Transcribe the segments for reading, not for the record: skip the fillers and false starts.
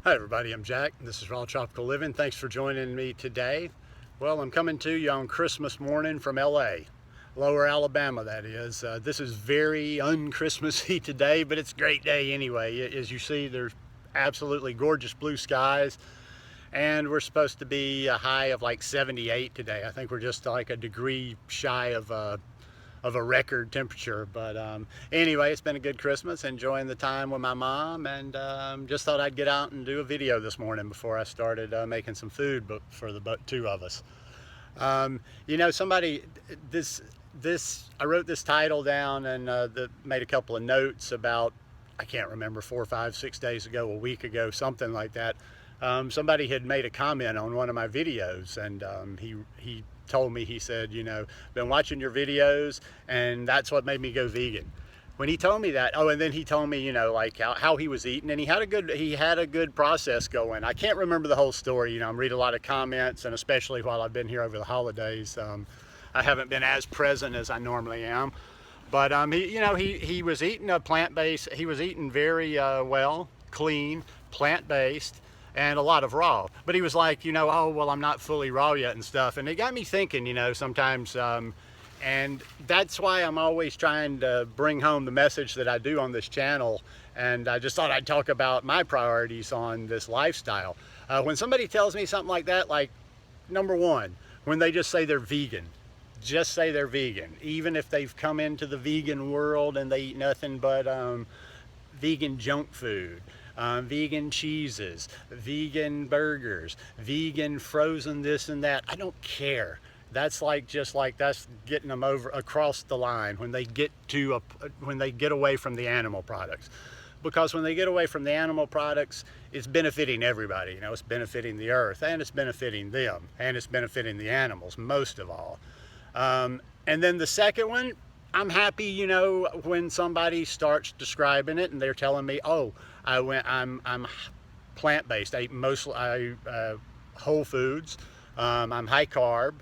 Hi everybody, I'm Jack. This is Raw Tropical Living. Thanks for joining me today. Well, I'm coming to you on Christmas morning from LA, Lower Alabama that is. This is very un-Christmassy today, but it's a great day anyway. As you see, there's absolutely gorgeous blue skies, and we're supposed to be a high of like 78 today. I think we're just like a degree shy of a record temperature. But anyway, it's been a good Christmas, enjoying the time with my mom, and just thought I'd get out and do a video this morning before I started making some food but for the two of us. You know, I wrote this title down and made a couple of notes about, I can't remember, 4, 5, 6 days ago, a week ago, something like that. Somebody had made a comment on one of my videos, and he told me, he said, you know, been watching your videos and that's what made me go vegan. When he told me that, oh, and then he told me, you know, like how he was eating, and he had a good process going. I can't remember the whole story. You know, I'm reading a lot of comments, and especially while I've been here over the holidays, I haven't been as present as I normally am. But he was eating a plant-based. He was eating very well, clean, plant-based, and a lot of raw. But he was like, you know, oh, well, I'm not fully raw yet and stuff. And it got me thinking, you know, sometimes, and that's why I'm always trying to bring home the message that I do on this channel. And I just thought I'd talk about my priorities on this lifestyle. When somebody tells me something like that, like, number one, when they just say they're vegan, just say they're vegan. Even if they've come into the vegan world and they eat nothing but vegan junk food, vegan cheeses, vegan burgers, vegan frozen this and that. I don't care. That's that's getting them over across the line when they get away from the animal products. Because when they get away from the animal products, it's benefiting everybody. You know, it's benefiting the earth, and it's benefiting them, and it's benefiting the animals most of all. And then the second one, I'm happy, you know, when somebody starts describing it and they're telling me, oh, I'm plant-based. I whole foods. I'm high carb.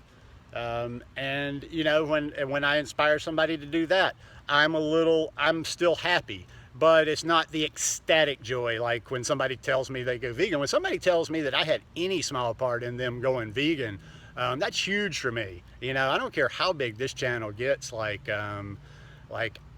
And you know, when I inspire somebody to do that, I'm still happy. But it's not the ecstatic joy like when somebody tells me they go vegan. When somebody tells me that I had any small part in them going vegan, that's huge for me. You know, I don't care how big this channel gets. Like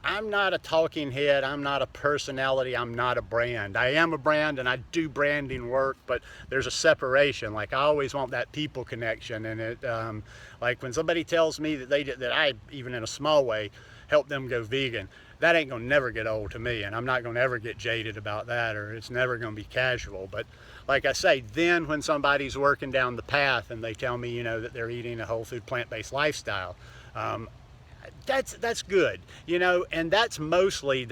I'm not a talking head. I'm not a personality. I'm not a brand. I am a brand, and I do branding work, but there's a separation. Like I always want that people connection, and like when somebody tells me that I, even in a small way, help them go vegan, that ain't gonna never get old to me, and I'm not gonna ever get jaded about that, or it's never gonna be casual. But like I say, then when somebody's working down the path and they tell me, you know, that they're eating a whole food plant-based lifestyle, that's good, you know, and that mostly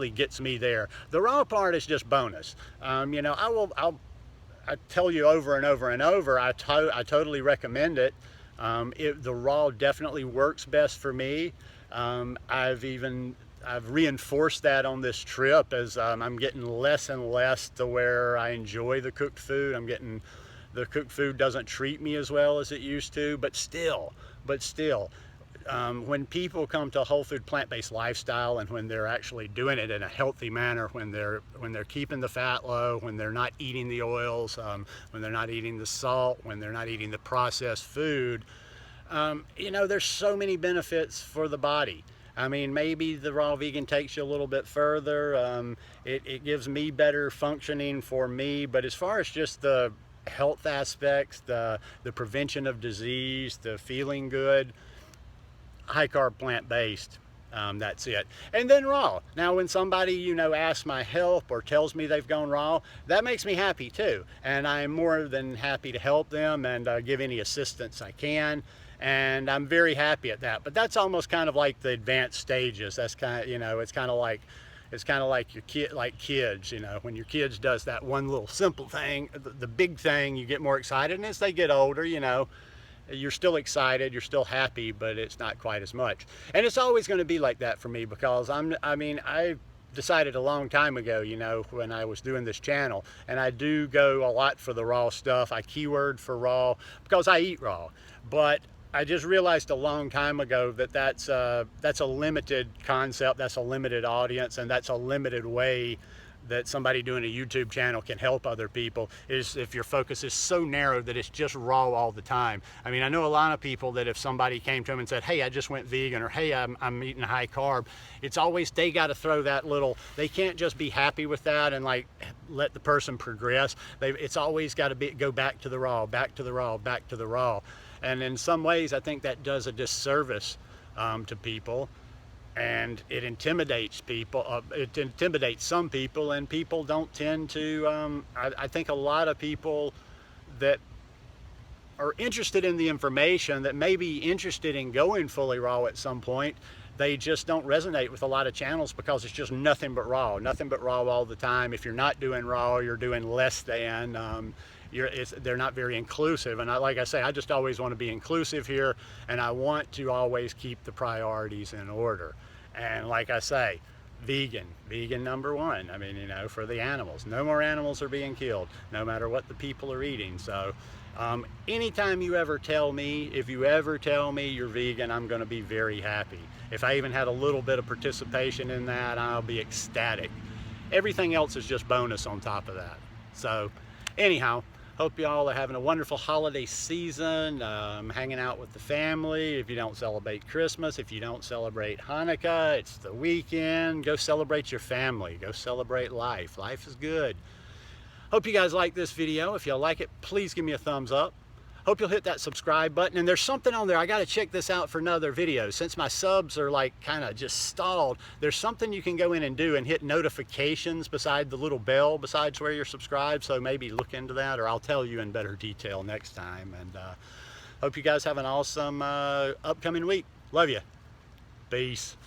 gets me there. The raw part is just bonus. You know, I tell you over and over and over, I totally recommend it. The raw definitely works best for me. I've reinforced that on this trip as I'm getting less and less to where I enjoy the cooked food. The cooked food doesn't treat me as well as it used to, but still, when people come to a whole food plant-based lifestyle, and when they're actually doing it in a healthy manner, when they're keeping the fat low, when they're not eating the oils, when they're not eating the salt, when they're not eating the processed food, you know, there's so many benefits for the body. I mean, maybe the raw vegan takes you a little bit further. It gives me better functioning for me, but as far as just the health aspects, the prevention of disease, the feeling good, high carb plant-based, that's it. And then raw. Now when somebody, you know, asks my help or tells me they've gone raw, that makes me happy too, and I'm more than happy to help them and give any assistance I can, and I'm very happy at that. But that's almost kind of like the advanced stages. That's kind of, you know, it's kind of like your kids, you know, when your kids does that one little simple thing, the big thing, you get more excited, and as they get older, you know, you're still excited, you're still happy, but it's not quite as much. And it's always going to be like that for me, because I decided a long time ago, you know, when I was doing this channel, and I do go a lot for the raw stuff. I keyword for raw because I eat raw, but I just realized a long time ago that that's a limited concept, that's a limited audience, and that's a limited way that somebody doing a YouTube channel can help other people is if your focus is so narrow that it's just raw all the time. I mean, I know a lot of people that if somebody came to them and said, hey, I just went vegan, or hey, I'm eating high carb, it's always, they got to throw that little, they can't just be happy with that and like let the person progress. It's always got to go back to the raw, back to the raw, back to the raw. And in some ways, I think that does a disservice to people. And it intimidates people, it intimidates some people, and people don't tend to, I think a lot of people that are interested in the information, that may be interested in going fully raw at some point, they just don't resonate with a lot of channels because it's just nothing but raw all the time. If you're not doing raw, you're doing less than, they're not very inclusive. And like I say, I just always want to be inclusive here, and I want to always keep the priorities in order. And like I say, vegan number one. I mean, you know, for the animals, no more animals are being killed, no matter what the people are eating. So anytime you ever tell me, if you ever tell me you're vegan, I'm going to be very happy. If I even had a little bit of participation in that, I'll be ecstatic. Everything else is just bonus on top of that. So anyhow, hope y'all are having a wonderful holiday season, hanging out with the family. If you don't celebrate Christmas, if you don't celebrate Hanukkah, it's the weekend. Go celebrate your family. Go celebrate life. Life is good. Hope you guys like this video. If y'all like it, please give me a thumbs up. Hope you'll hit that subscribe button. And there's something on there. I got to check this out for another video. Since my subs are like kind of just stalled, there's something you can go in and do and hit notifications beside the little bell besides where you're subscribed. So maybe look into that, or I'll tell you in better detail next time. And hope you guys have an awesome upcoming week. Love you. Peace.